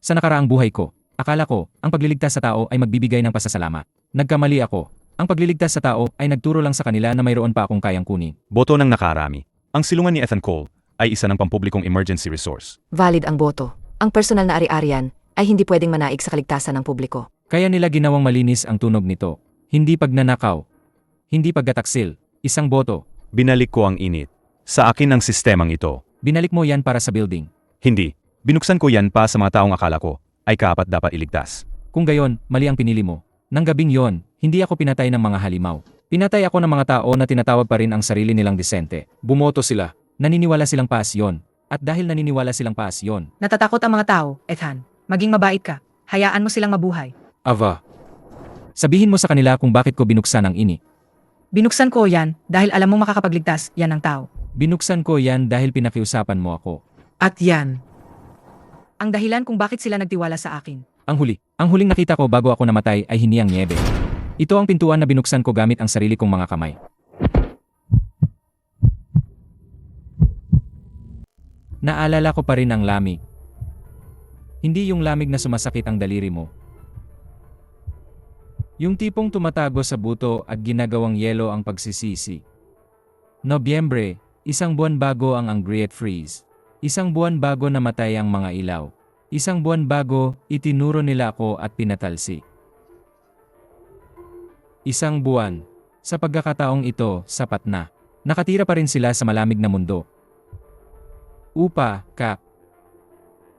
Sa nakaraang buhay ko, akala ko, ang pagliligtas sa tao ay magbibigay ng pasasalamat. Nagkamali ako. Ang pagliligtas sa tao ay nagturo lang sa kanila na mayroon pa akong kayang kunin. Boto ng nakarami. Ang silungan ni Ethan Cole ay isa ng pampublikong emergency resource. Valid ang boto. Ang personal na ari-arian ay hindi pwedeng manaig sa kaligtasan ng publiko. Kaya nila ginawang malinis ang tunog nito. Hindi pagnanakaw. Hindi paggataksil. Isang boto. Binalik ko ang init. Sa akin ang sistemang ito. Binalik mo yan para sa building. Hindi. Binuksan ko yan pa sa mga taong akala ko ay kaapat dapat iligtas. Kung gayon, mali ang pinili mo. Nang gabing yon, hindi ako pinatay ng mga halimaw. Pinatay ako ng mga tao na tinatawag pa rin ang sarili nilang disente. Bumoto sila. Naniniwala silang paas yon. At dahil naniniwala silang paas yon. Natatakot ang mga tao, Ethan. Maging mabait ka. Hayaan mo silang mabuhay. Ava. Sabihin mo sa kanila kung bakit ko binuksan ang ini. Binuksan ko yan dahil alam mong makakapagligtas yan ng tao. Binuksan ko yan dahil pinakiusapan mo ako. At yan ang dahilan kung bakit sila nagtiwala sa akin. Ang huling nakita ko bago ako namatay ay hindi ang niebe. Ito ang pintuan na binuksan ko gamit ang sarili kong mga kamay. Naalala ko pa rin ang lamig. Hindi yung lamig na sumasakit ang daliri mo. Yung tipong tumatago sa buto at ginagawang yelo ang pagsisisi. Nobyembre, isang buwan bago ang Great Freeze. Isang buwan bago namatay ang mga ilaw. Isang buwan bago, itinuro nila ako at pinatalsi. Isang buwan. Sa pagkakataong ito, sapat na. Nakatira pa rin sila sa malamig na mundo. Upa, kap.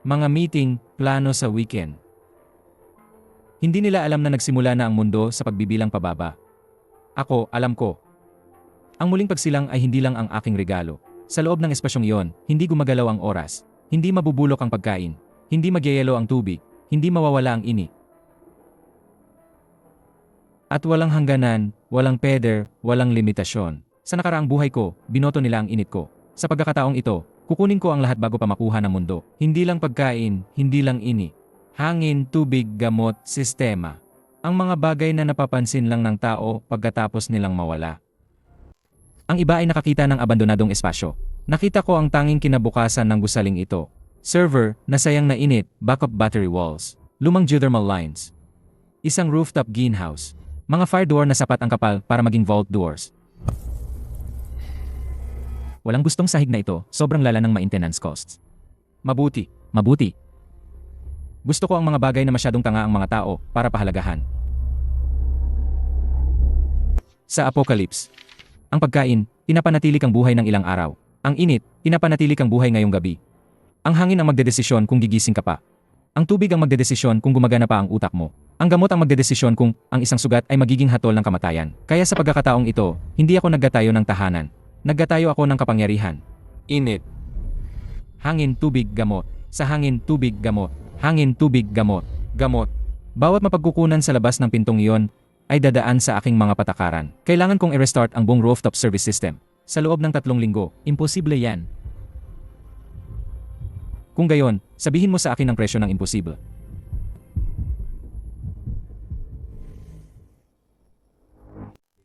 Mga meeting, plano sa weekend. Hindi nila alam na nagsimula na ang mundo sa pagbibilang pababa. Ako, alam ko. Ang muling pagsilang ay hindi lang ang aking regalo. Sa loob ng espasyong iyon, hindi gumagalaw ang oras, hindi mabubulok ang pagkain, hindi magyayelo ang tubig, hindi mawawala ang ini. At walang hangganan, walang peder, walang limitasyon. Sa nakaraang buhay ko, binoto nila ang init ko. Sa pagkakataong ito, kukunin ko ang lahat bago pa makuha ng mundo. Hindi lang pagkain, hindi lang ini. Hangin, tubig, gamot, sistema. Ang mga bagay na napapansin lang ng tao pagkatapos nilang mawala. Ang iba ay nakakita ng abandonadong espasyo. Nakita ko ang tanging kinabukasan ng gusaling ito. Server, nasayang na init, backup battery walls, lumang geothermal lines. Isang rooftop greenhouse. Mga fire door na sapat ang kapal para maging vault doors. Walang gustong sahig na ito, sobrang lala ng maintenance costs. Mabuti. Gusto ko ang mga bagay na masyadong tanga ang mga tao para pahalagahan. Sa Apocalypse. Ang pagkain, pinapanatili kang buhay ng ilang araw. Ang init, pinapanatili kang buhay ngayong gabi. Ang hangin ang magdedesisyon kung gigising ka pa. Ang tubig ang magdedesisyon kung gumagana pa ang utak mo. Ang gamot ang magdedesisyon kung ang isang sugat ay magiging hatol ng kamatayan. Kaya sa pagkakataong ito, hindi ako naggatayo ng tahanan. Naggatayo ako ng kapangyarihan. Init. Hangin, tubig, gamot. Sa hangin, tubig, gamot. Hangin, tubig, gamot. Gamot. Bawat mapagkukunan sa labas ng pintong iyon, ay dadaan sa aking mga patakaran. Kailangan kong i-restart ang buong rooftop service system. Sa loob ng 3 linggo, imposible yan. Kung gayon, sabihin mo sa akin ang presyo ng imposible.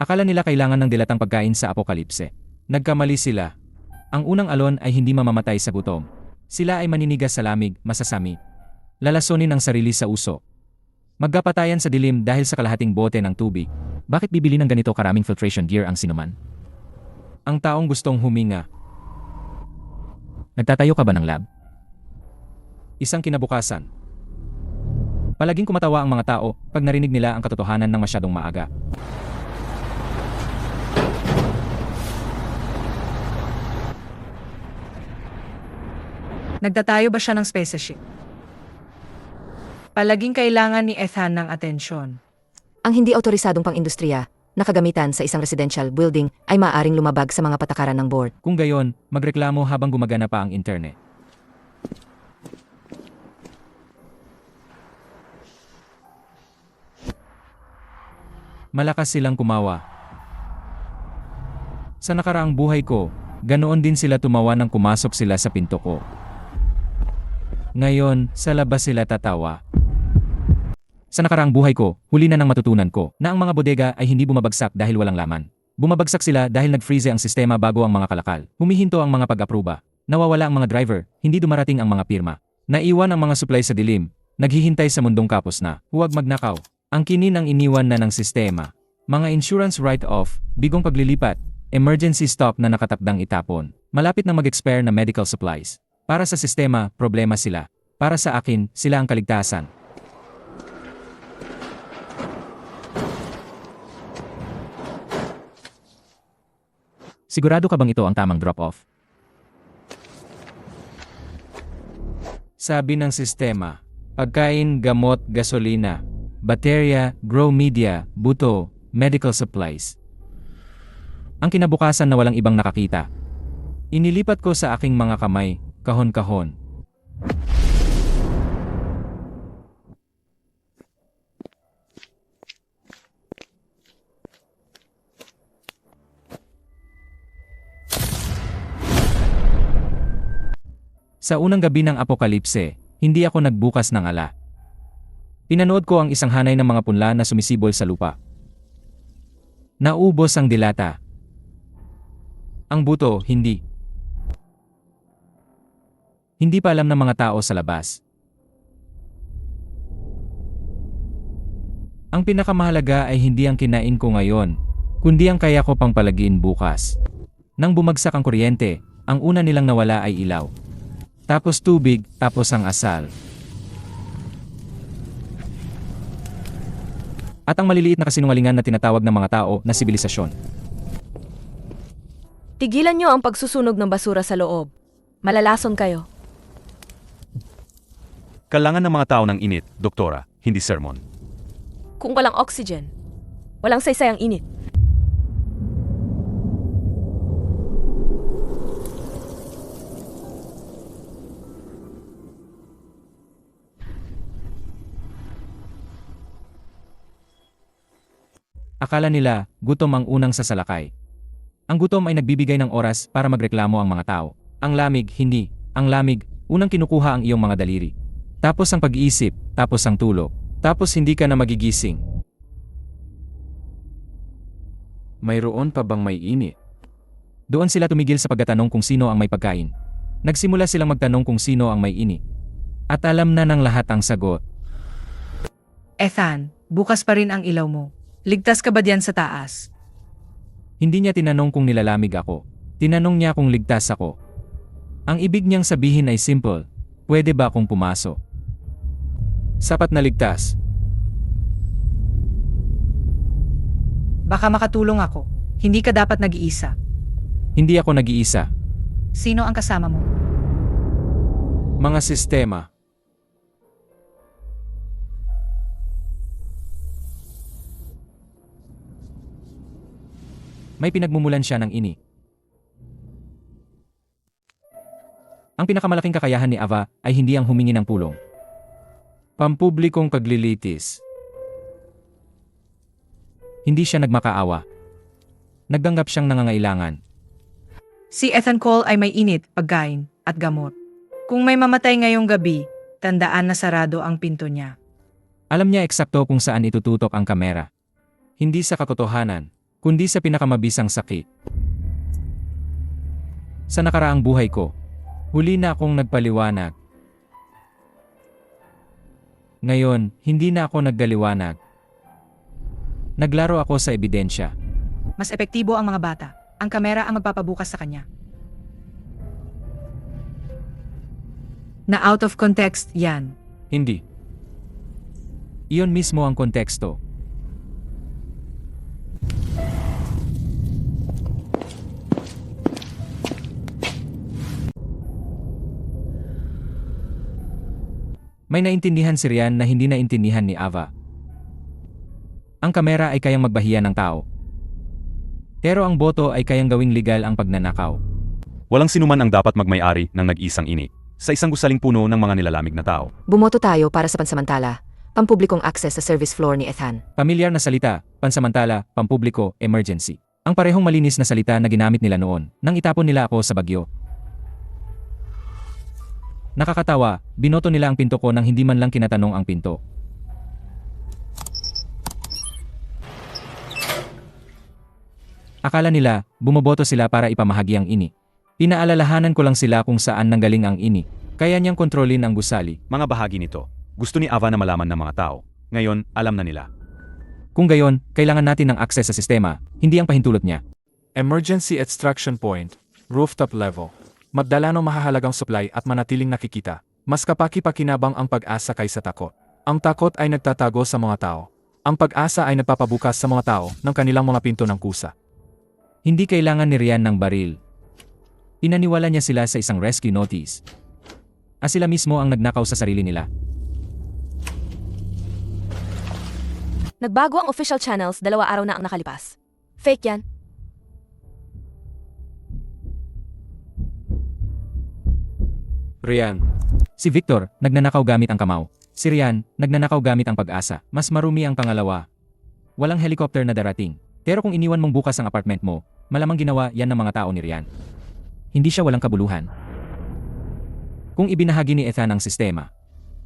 Akala nila kailangan ng dilatang pagkain sa apokalipse. Nagkamali sila. Ang unang alon ay hindi mamamatay sa gutom. Sila ay maninigas sa lamig, masasami. Lalasonin ang sarili sa uso. Magkapatayan sa dilim dahil sa kalahating bote ng tubig. Bakit bibili ng ganito karaming filtration gear ang sinuman? Ang taong gustong huminga. Nagtatayo ka ba ng lab? Isang kinabukasan. Palaging kumatawa ang mga tao pag narinig nila ang katotohanan ng masyadong maaga. Nagtatayo ba siya ng spaceship? Palaging kailangan ni Ethan ng atensyon. Ang hindi otorisadong pang-industriya na kagamitan sa isang residential building ay maaaring lumabag sa mga patakaran ng board. Kung gayon, magreklamo habang gumagana pa ang internet. Malakas silang kumawa. Sa nakaraang buhay ko, ganoon din sila tumawa nang kumasok sila sa pinto ko. Ngayon, sa labas sila tatawa. Sa nakaraang buhay ko, huli na nang matutunan ko na ang mga bodega ay hindi bumabagsak dahil walang laman. Bumabagsak sila dahil nag-freeze ang sistema bago ang mga kalakal. Humihinto ang mga pag-aproba. Nawawala ang mga driver, hindi dumarating ang mga pirma. Naiwan ang mga supply sa dilim. Naghihintay sa mundong kapos na, huwag magnakaw. Ang kinin ang iniwan na ng sistema. Mga insurance write-off, bigong paglilipat, emergency stock na nakatakdang itapon. Malapit na mag-expire na medical supplies. Para sa sistema, problema sila. Para sa akin, sila ang kaligtasan. Sigurado ka bang ito ang tamang drop-off? Sabi ng sistema, pagkain, gamot, gasolina, baterya, grow media, buto, medical supplies. Ang kinabukasan na walang ibang nakakita. Inilipat ko sa aking mga kamay, kahon-kahon. Sa unang gabi ng apokalipse, hindi ako nagbukas ng ala. Pinanood ko ang isang hanay ng mga punla na sumisibol sa lupa. Naubos ang dilata. Ang buto, hindi. Hindi pa alam ng mga tao sa labas. Ang pinakamahalaga ay hindi ang kinain ko ngayon, kundi ang kaya ko pang palagiin bukas. Nang bumagsak ang kuryente, ang una nilang nawala ay ilaw. Tapos tubig, tapos ang asal. At ang maliliit na kasinungalingan na tinatawag ng mga tao na sibilisasyon. Tigilan niyo ang pagsusunog ng basura sa loob. Malalason kayo. Kailangan ng mga tao ng init, doktora, hindi sermon. Kung walang oxygen, walang saysay ang init. Akala nila, gutom ang unang sasalakay. Ang gutom ay nagbibigay ng oras para magreklamo ang mga tao. Ang lamig, hindi. Ang lamig, unang kinukuha ang iyong mga daliri. Tapos ang pag-iisip, tapos ang tulog. Tapos hindi ka na magigising. Mayroon pa bang may init? Doon sila tumigil sa pagtatanong kung sino ang may pagkain. Nagsimula silang magtanong kung sino ang may init. At alam na ng lahat ang sagot. Ethan, bukas pa rin ang ilaw mo. Ligtas ka ba diyan sa taas? Hindi niya tinanong kung nilalamig ako. Tinanong niya kung ligtas ako. Ang ibig niyang sabihin ay simple. Pwede ba akong pumasok? Sapat na ligtas. Baka makatulong ako. Hindi ka dapat nag-iisa. Hindi ako nag-iisa. Sino ang kasama mo? Mga sistema. May pinagmumulan siya ng ini. Ang pinakamalaking kakayahan ni Ava ay hindi ang humingi ng pulong. Pampublikong paglilitis. Hindi siya nagmakaawa. Nagdanggap siyang nangangailangan. Si Ethan Cole ay may init, pagkain, at gamot. Kung may mamatay ngayong gabi, tandaan na sarado ang pinto niya. Alam niya eksakto kung saan itututok ang kamera. Hindi sa katotohanan, kundi sa pinakamabisang sakit. Sa nakaraang buhay ko, huli na akong nagpaliwanag. Ngayon, hindi na ako naggaliwanag. Naglaro ako sa ebidensya. Mas epektibo ang mga bata. Ang kamera ang magpapabukas sa kanya. Na out of context yan. Hindi. Iyon mismo ang konteksto. May naintindihan si Rian na hindi naintindihan ni Ava. Ang kamera ay kayang magbahiya ng tao. Pero ang boto ay kayang gawing legal ang pagnanakaw. Walang sinuman ang dapat magmay-ari ng nag-isang ini sa isang gusaling puno ng mga nilalamig na tao. Bumoto tayo para sa pansamantala, pampublikong access sa service floor ni Ethan. Pamilyar na salita, pansamantala, pampubliko, emergency. Ang parehong malinis na salita na ginamit nila noon nang itapon nila ako sa bagyo. Nakakatawa, binoto nila ang pinto ko nang hindi man lang kinatanong ang pinto. Akala nila, bumoboto sila para ipamahagi ang ini. Pinaalalahanan ko lang sila kung saan nanggaling ang ini. Kaya niyang kontrolin ang gusali. Mga bahagi nito, Gusto ni Ava na malaman ng mga tao. Ngayon, alam na nila. Kung gayon, kailangan natin ng access sa sistema, hindi ang pahintulot niya. Emergency extraction point, rooftop level. Magdala ng mahahalagang supply at manatiling nakikita. Mas kapaki-pakinabang ang pag-asa kaysa takot. Ang takot ay nagtatago sa mga tao. Ang pag-asa ay nagpapabukas sa mga tao ng kanilang mga pinto ng kusa. Hindi kailangan ni Rian ng baril. Inaniwala niya sila sa isang rescue notice. At sila mismo ang nagnakaw sa sarili nila. Nagbago ang official channels 2 araw na ang nakalipas. Fake yan. Rian. Si Victor, nagnanakaw gamit ang kamao. Si Rian, nagnanakaw gamit ang pag-asa. Mas marumi ang pangalawa. Walang helicopter na darating. Pero kung iniwan mong bukas ang apartment mo, malamang ginawa yan ng mga tao ni Rian. Hindi siya walang kabuluhan. Kung ibinahagi ni Ethan ang sistema,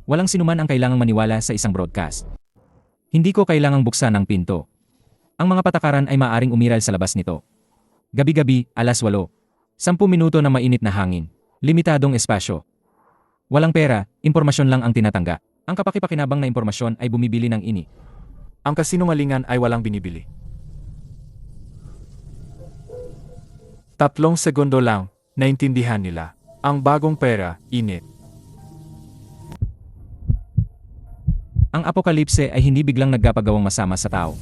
walang sinuman ang kailangang maniwala sa isang broadcast. Hindi ko kailangang buksan ang pinto. Ang mga patakaran ay maaring umiral sa labas nito. Gabi-gabi, 8:00. 10 minuto na mainit na hangin. Limitadong espasyo. Walang pera, impormasyon lang ang tinatanggap. Ang kapaki-pakinabang na impormasyon ay bumibili ng ini. Ang kasinungalingan ay walang binibili. 3 segundo lang, naintindihan nila. Ang bagong pera, init. Ang apokalipse ay hindi biglang nagpapagawang masama sa tao.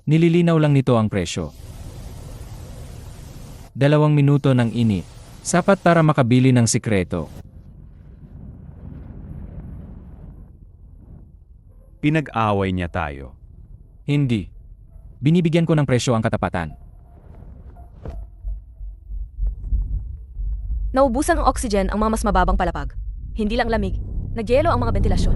Nililinaw lang nito ang presyo. 2 minuto ng ini. Sapat para makabili ng sikreto. Pinag-away niya tayo. Hindi. Binibigyan ko ng presyo ang katapatan. Naubusan ng oxygen ang mga mas mababang palapag. Hindi lang lamig. Nagyelo ang mga ventilasyon.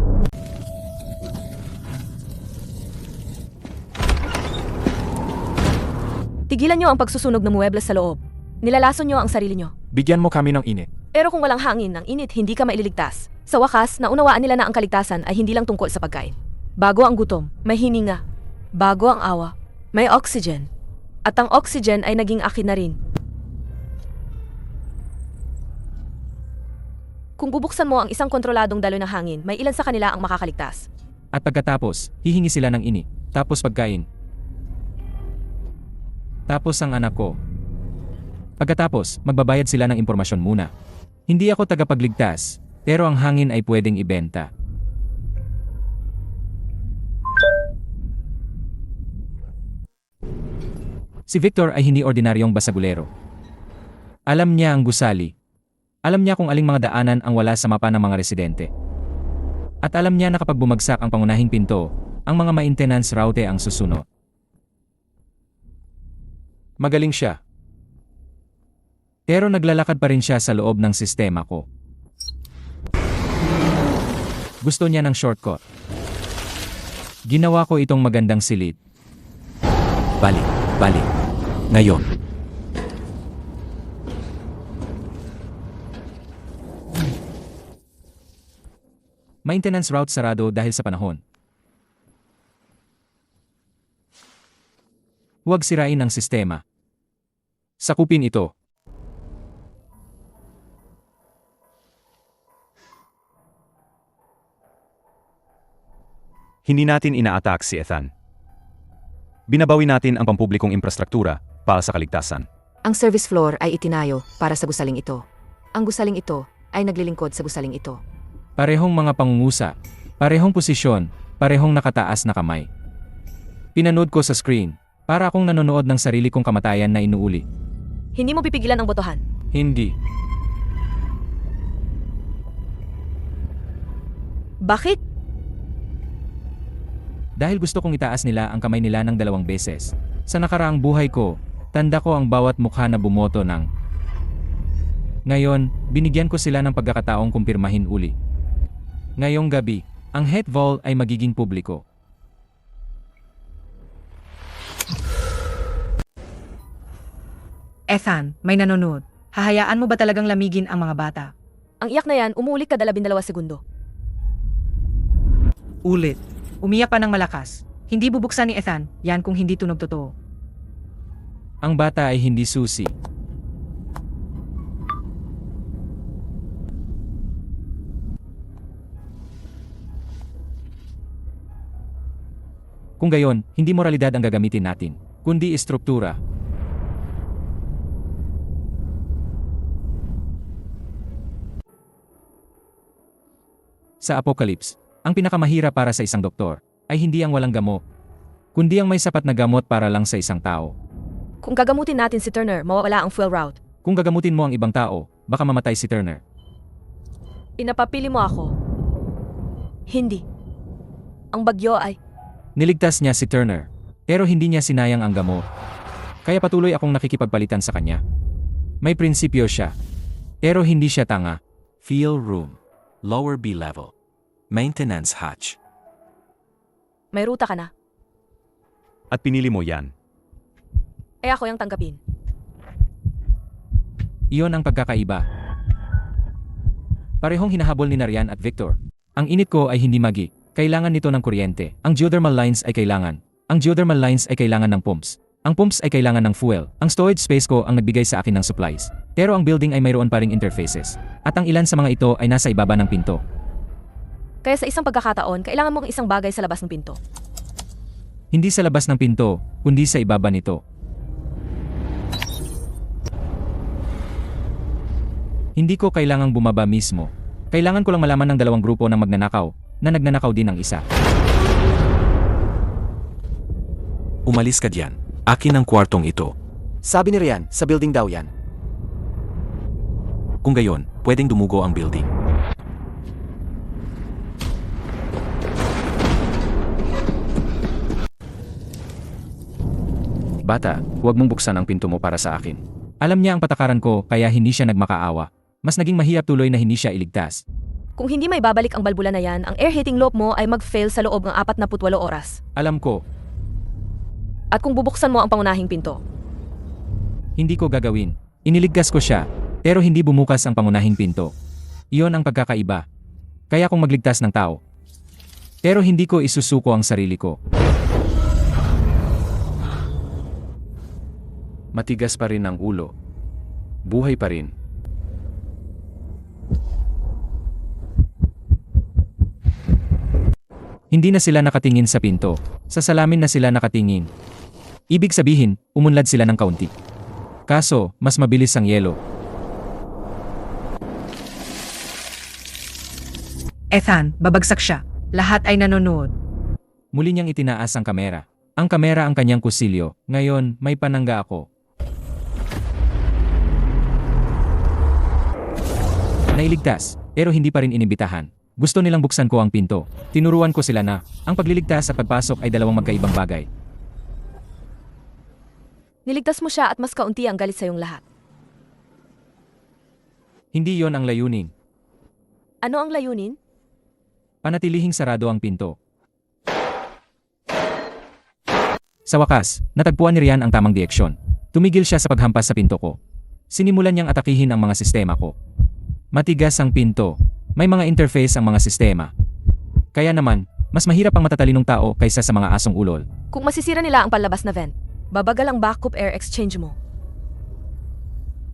Tigilan niyo ang pagsusunog ng muebles sa loob. Nilalason niyo ang sarili niyo. Bigyan mo kami ng init. Pero kung walang hangin ng init, hindi ka maililigtas. Sa wakas, naunawaan nila na ang kaligtasan ay hindi lang tungkol sa pagkain. Bago ang gutom, may hininga. Bago ang awa, may oxygen. At ang oxygen ay naging akin na rin. Kung bubuksan mo ang isang kontroladong daloy ng hangin, may ilan sa kanila ang makakaligtas. At pagkatapos, hihingi sila ng ini. Tapos pagkain. Tapos ang anak ko. Pagkatapos, magbabayad sila ng impormasyon muna. Hindi ako tagapagligtas, pero ang hangin ay pwedeng ibenta. Si Victor ay hindi ordinaryong basagulero. Alam niya ang gusali. Alam niya kung aling mga daanan ang wala sa mapa ng mga residente. At alam niya na kapag bumagsak ang pangunahing pinto, ang mga maintenance route ang susunod. Magaling siya. Pero naglalakad pa rin siya sa loob ng sistema ko. Gusto niya ng shortcut. Ginawa ko itong magandang silid. Balik. Ngayon. Maintenance route sarado dahil sa panahon. Huwag sirain ang sistema. Sakupin ito. Hindi natin ina-attack si Ethan. Binabawi natin ang pampublikong infrastruktura para sa kaligtasan. Ang service floor ay itinayo para sa gusaling ito. Ang gusaling ito ay naglilingkod sa gusaling ito. Parehong mga pangungusa, parehong posisyon, parehong nakataas na kamay. Pinanood ko sa screen, para akong nanonood ng sarili kong kamatayan na inuuli. Hindi mo pipigilan ang botohan. Hindi. Bakit? Dahil gusto kong itaas nila ang kamay nila ng 2 beses. Sa nakaraang buhay ko, tanda ko ang bawat mukha na bumoto ng. Ngayon, binigyan ko sila ng pagkakataong kumpirmahin uli. Ngayong gabi, ang head vault ay magiging publiko. Ethan, may nanonood. Hahayaan mo ba talagang lamigin ang mga bata? Ang iyak na yan, umuulit kada 12 segundo. Ulit. Umiyak pa ng malakas. Hindi bubuksan ni Ethan, yan kung hindi tunog totoo. Ang bata ay hindi susi. Kung gayon, hindi moralidad ang gagamitin natin, kundi istruktura. Sa Apocalypse, ang pinakamahirap para sa isang doktor ay hindi ang walang gamot, kundi ang may sapat na gamot para lang sa isang tao. Kung gagamutin natin si Turner, mawawala ang fuel route. Kung gagamutin mo ang ibang tao, baka mamatay si Turner. Pinapapili mo ako. Hindi. Ang bagyo ay... Niligtas niya si Turner, pero hindi niya sinayang ang gamot. Kaya patuloy akong nakikipagpalitan sa kanya. May prinsipyo siya, pero hindi siya tanga. Fuel room. Lower B level. Maintenance hatch. May ruta ka na. At pinili mo yan. Eh ako yung tanggapin. Iyon ang pagkakaiba. Parehong hinahabol ni Narian at Victor. Ang init ko ay hindi magi. Kailangan nito ng kuryente. Ang geothermal lines ay kailangan. Ang geothermal lines ay kailangan ng pumps. Ang pumps ay kailangan ng fuel. Ang storage space ko ang nagbigay sa akin ng supplies. Pero ang building ay mayroon pa ring interfaces. At ang ilan sa mga ito ay nasa ibaba ng pinto. Kaya sa isang pagkakataon, kailangan mo ang isang bagay sa labas ng pinto. Hindi sa labas ng pinto, kundi sa ibaba nito. Hindi ko kailangang bumaba mismo. Kailangan ko lang malaman ng dalawang grupo ng magnanakaw na nagnanakaw din ng isa. Umalis ka diyan. Akin ang kwartong ito. Sabi ni Rian, sa building daw yan. Kung gayon, pwedeng dumugo ang building. Bata, huwag mong buksan ang pinto mo para sa akin. Alam niya ang patakaran ko kaya hindi siya nagmakaawa. Mas naging mahirap tuloy na hindi siya iligtas. Kung hindi may babalik ang balbula na yan, ang air heating loop mo ay mag-fail sa loob ng 48 oras. Alam ko, At kung bubuksan mo ang pangunahing pinto, hindi ko gagawin. Iniligtas ko siya, pero hindi bumukas ang pangunahing pinto. Iyon ang pagkakaiba. Kaya kung magligtas ng tao. Pero hindi ko isusuko ang sarili ko. Matigas pa rin ang ulo. Buhay pa rin. Hindi na sila nakatingin sa pinto. Sa salamin na sila nakatingin. Ibig sabihin, umunlad sila ng kaunti. Kaso, mas mabilis ang yelo. Ethan, babagsak siya. Lahat ay nanonood. Muli niyang itinaas ang kamera. Ang kamera ang kanyang kusilyo. Ngayon, may panangga ako. Nailigtas, pero hindi pa rin inibitahan. Gusto nilang buksan ko ang pinto. Tinuruan ko sila na, ang pagliligtas at pagpasok ay dalawang magkaibang bagay. niligtas mo siya at mas kaunti ang galit sa iyong lahat. Hindi yon ang layunin. Ano ang layunin? Panatilihing sarado ang pinto. Sa wakas, natagpuan ni Rian ang tamang direksyon. Tumigil siya sa paghampas sa pinto ko. Sinimulan niyang atakihin ang mga sistema ko. Matigas ang pinto. May mga interface ang mga sistema. Kaya naman, mas mahirap ang matatalinong tao kaysa sa mga asong ulol. Kung masisira nila ang palabas na vent, babagal ang backup air exchange mo.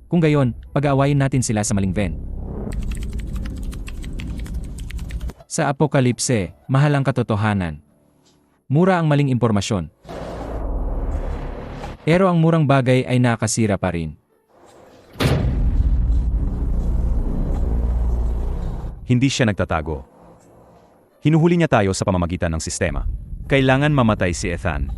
Kung gayon, pag-aawayin natin sila sa maling vent. Sa Apokalipse, mahal ang katotohanan. Mura ang maling impormasyon. Pero ang murang bagay ay nakasira pa rin. Hindi siya nagtatago. Hinuhuli niya tayo sa pamamagitan ng sistema. Kailangan mamatay si Ethan.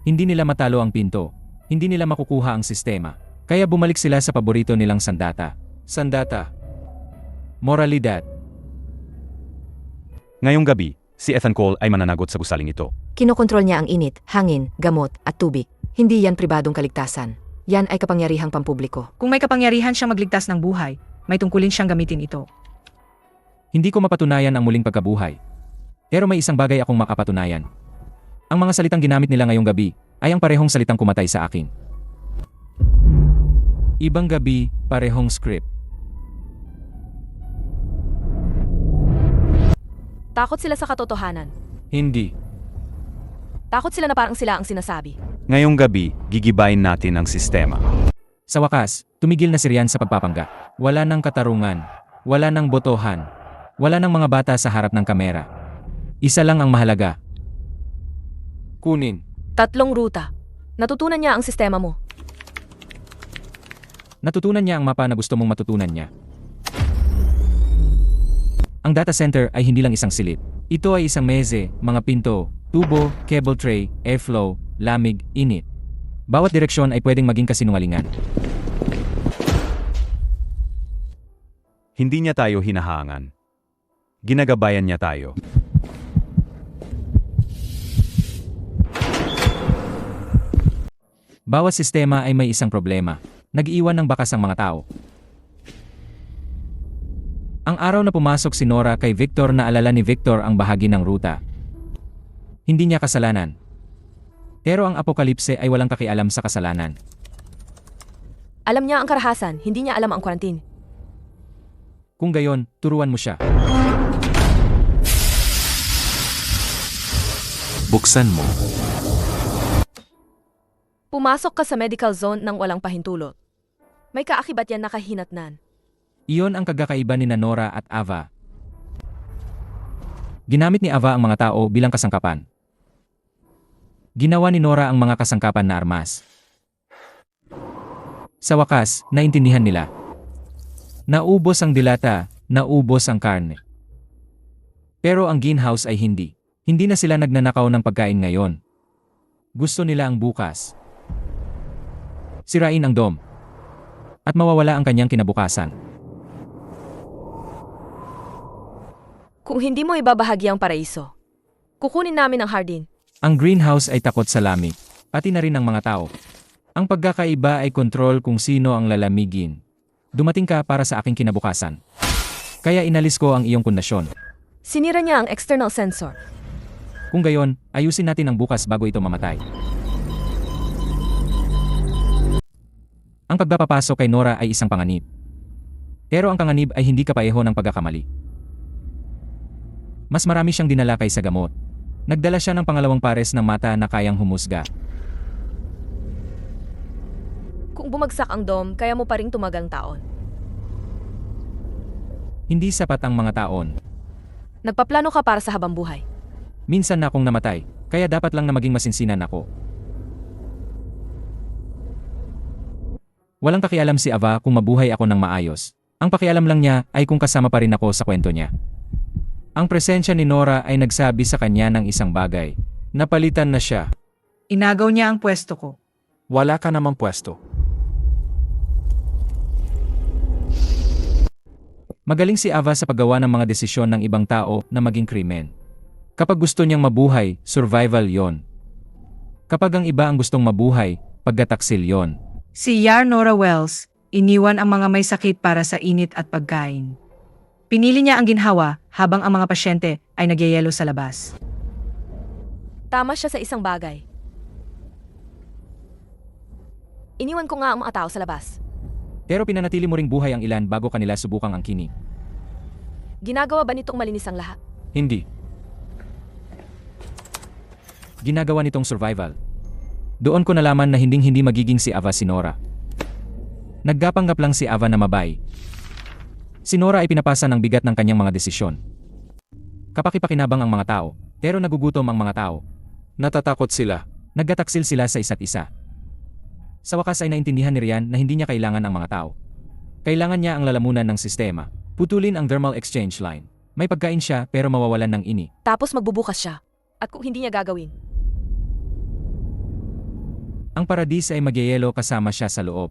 Hindi nila matalo ang pinto. Hindi nila makukuha ang sistema. Kaya bumalik sila sa paborito nilang sandata. Sandata. Moralidad. Ngayong gabi, si Ethan Cole ay mananagot sa gusaling ito. Kinokontrol niya ang init, hangin, gamot, at tubig. Hindi yan pribadong kaligtasan. Yan ay kapangyarihang pampubliko. Kung may kapangyarihan siyang magligtas ng buhay, may tungkulin siyang gamitin ito. Hindi ko mapatunayan ang muling pagkabuhay. Pero may isang bagay akong makapatunayan. Ang mga salitang ginamit nila ngayong gabi ay ang parehong salitang kumatay sa akin. Ibang gabi, parehong script. Takot sila sa katotohanan. Hindi. Takot sila na parang sila ang sinasabi. Ngayong gabi, gigibayin natin ang sistema. Sa wakas, tumigil na si Rian sa pagpapangga. Wala nang katarungan. Wala nang botohan. Wala nang mga bata sa harap ng kamera. Isa lang ang mahalaga. Kunin. 3 ruta. Natutunan niya ang sistema mo. Natutunan niya ang mapa na gusto mong matutunan niya. Ang data center ay hindi lang isang silid. Ito ay isang meze, mga pinto, tubo, cable tray, airflow, lamig, init. Bawat direksyon ay pwedeng maging kasinungalingan. Hindi niya tayo hinahangan. Ginagabayan niya tayo. Bawat sistema ay may isang problema. Nag-iwan ng bakas ang mga tao. Ang araw na pumasok si Nora kay Victor, naalala ni Victor ang bahagi ng ruta. Hindi niya kasalanan. Pero ang apokalipse ay walang kakialam sa kasalanan. Alam niya ang karahasan, hindi niya alam ang quarantine. Kung gayon, turuan mo siya. Buksan mo. Pumasok ka sa medical zone nang walang pahintulot. May kaakibat yan na kahinatnan. Iyon ang kagkakaiba ni Nora at Ava. Ginamit ni Ava ang mga tao bilang kasangkapan. Ginawa ni Nora ang mga kasangkapan na armas. Sa wakas, naintindihan nila. Naubos ang dilata, naubos ang karne. Pero ang greenhouse ay hindi. Hindi na sila nagnanakaw ng pagkain ngayon. Gusto nila ang bukas. Sirain ang dome. At mawawala ang kanyang kinabukasan. Kung hindi mo ibabahagi ang paraiso, kukunin namin ang hardin. Ang greenhouse ay takot sa lamig, pati na rin ang mga tao. Ang pagkakaiba ay kontrol kung sino ang lalamigin. Dumating ka para sa aking kinabukasan. Kaya inalis ko ang iyong pundasyon. Sinira niya ang external sensor. Kung gayon, ayusin natin ang bukas bago ito mamatay. Ang pagpapasok kay Nora ay isang panganib. Pero ang panganib ay hindi kapareho ng pagkakamali. Mas marami siyang dinala kaysa gamot. Nagdala siya ng pangalawang pares ng mata na kayang humusga. Kung bumagsak ang dome, kaya mo pa ring tumagang taon. Hindi sapat ang mga taon. Nagpaplano ka para sa habang buhay. Minsan na akong namatay, kaya dapat lang na maging masinsinan ako. Walang pakialam si Ava kung mabuhay ako ng maayos. Ang pakialam lang niya ay kung kasama pa rin ako sa kwento niya. Ang presensya ni Nora ay nagsabi sa kanya ng isang bagay. Napalitan na siya. Inagaw niya ang pwesto ko. Wala ka namang pwesto. Magaling si Ava sa paggawa ng mga desisyon ng ibang tao na maging krimen. Kapag gusto niyang mabuhay, survival yon. Kapag ang iba ang gustong mabuhay, paggataksil yon. Si Yar Nora Wells, iniwan ang mga may sakit para sa init at pagkain. Pinili niya ang ginhawa habang ang mga pasyente ay nagyayelo sa labas. Tama siya sa isang bagay. Iniwan ko nga ang mga tao sa labas. Pero pinanatili mo ring buhay ang ilan bago kanila subukang angkinin. Ginagawa ba nitong malinis ang lahat? Hindi. Ginagawa nitong survival. Doon ko nalaman na hinding-hindi magiging si Ava si Nora. Naggapanggap lang si Ava na mabay. Si Nora ay pinapasa ng bigat ng kanyang mga desisyon. Kapaki-pakinabang ang mga tao, pero nagugutom ang mga tao. Natatakot sila. Naggataksil sila sa isa't isa. Sa wakas ay naintindihan ni Ryan na hindi niya kailangan ang mga tao. Kailangan niya ang lalamunan ng sistema. Putulin ang thermal exchange line. May pagkain siya pero mawawalan ng ini. Tapos magbubukas siya. At kung hindi niya gagawin, Ang paradis ay magyayelo kasama siya sa loob.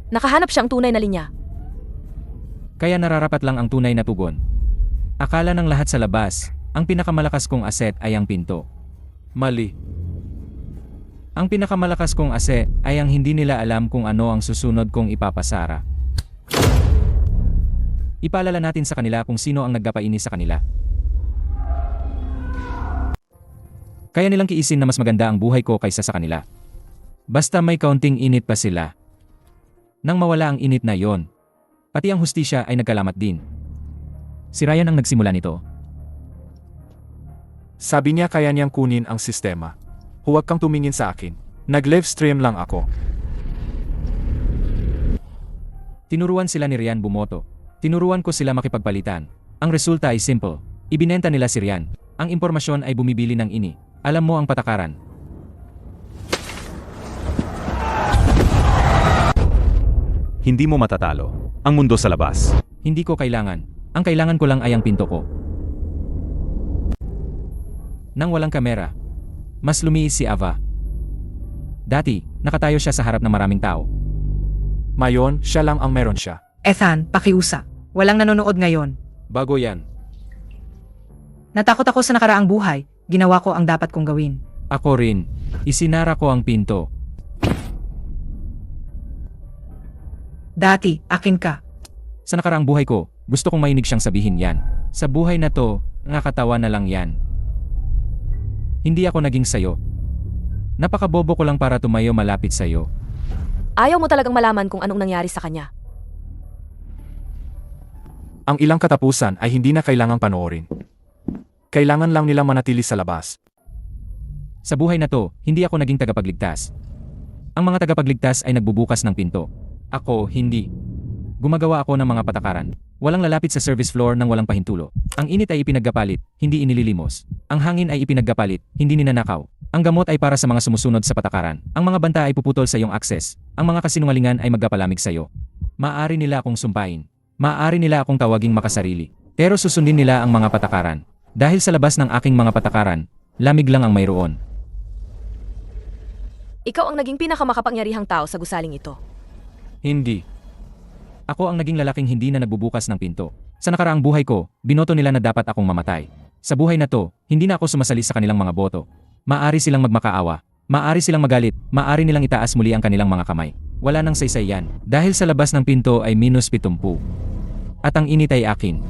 nakahanap siyang tunay na linya. Kaya nararapat lang ang tunay na tugon. Akala ng lahat sa labas, ang pinakamalakas kong aset ay ang pinto. Mali. Ang pinakamalakas kong aset ay ang hindi nila alam kung ano ang susunod kong ipapasara. Ipaalala natin sa kanila kung sino ang nagpapaini sa kanila. Kaya nilang kiisin na mas maganda ang buhay ko kaysa sa kanila. Basta may kaunting init pa sila. Nang mawala ang init na yon, pati ang hustisya ay nagkalamat din. Si Ryan ang nagsimula nito. Sabi niya kaya niyang kunin ang sistema. Huwag kang tumingin sa akin. Nag-live stream lang ako. Tinuruan sila ni Rian bumoto. Tinuruan ko sila makipagpalitan. Ang resulta ay simple. Ibinenta nila si Rian. Ang impormasyon ay bumibili ng ini. Alam mo ang patakaran. Hindi mo matatalo ang mundo sa labas. Hindi ko kailangan. Ang kailangan ko lang ay ang pinto ko. Nang walang kamera, mas lumiis si Ava. Dati, nakatayo siya sa harap ng maraming tao. Mayon, siya lang ang meron siya. Ethan, pakiusa. Walang nanonood ngayon. Bago yan. Natakot ako sa nakaraang buhay. Ginawa ko ang dapat kong gawin. Ako rin. Isinara ko ang pinto. Dati, akin ka. Sa nakaraang buhay ko, gusto kong mainig siyang sabihin yan. Sa buhay na to, nakakatawa na lang yan. Hindi ako naging sayo. Napakabobo ko lang para tumayo malapit sayo. Ayaw mo talagang malaman kung anong nangyari sa kanya. Ang ilang katapusan ay hindi na kailangang panoorin. Kailangan lang nilang manatili sa labas. Sa buhay na to, hindi ako naging tagapagligtas. Ang mga tagapagligtas ay nagbubukas ng pinto. Ako, hindi. Gumagawa ako ng mga patakaran. Walang lalapit sa service floor nang walang pahintulo. Ang init ay ipinaggapalit, hindi inililimos. Ang hangin ay ipinaggapalit, hindi ninanakaw. Ang gamot ay para sa mga sumusunod sa patakaran. Ang mga banta ay puputol sa iyong akses. Ang mga kasinungalingan ay maggapalamig sa iyo. Maaari nila akong sumpain. Maaari nila akong tawaging makasarili. Pero susundin nila ang mga patakaran. Dahil sa labas ng aking mga patakaran, lamig lang ang mayroon. Ikaw ang naging pinakamakapangyarihang tao sa gusaling ito. Hindi. Ako ang naging lalaking hindi na nagbubukas ng pinto. Sa nakaraang buhay ko, binoto nila na dapat akong mamatay. Sa buhay na to, hindi na ako sumasali sa kanilang mga boto. Maari silang magmakaawa. Maari silang magalit. Maari nilang itaas muli ang kanilang mga kamay. Wala nang saysay yan. Dahil sa labas ng pinto ay -70. At ang init ay akin.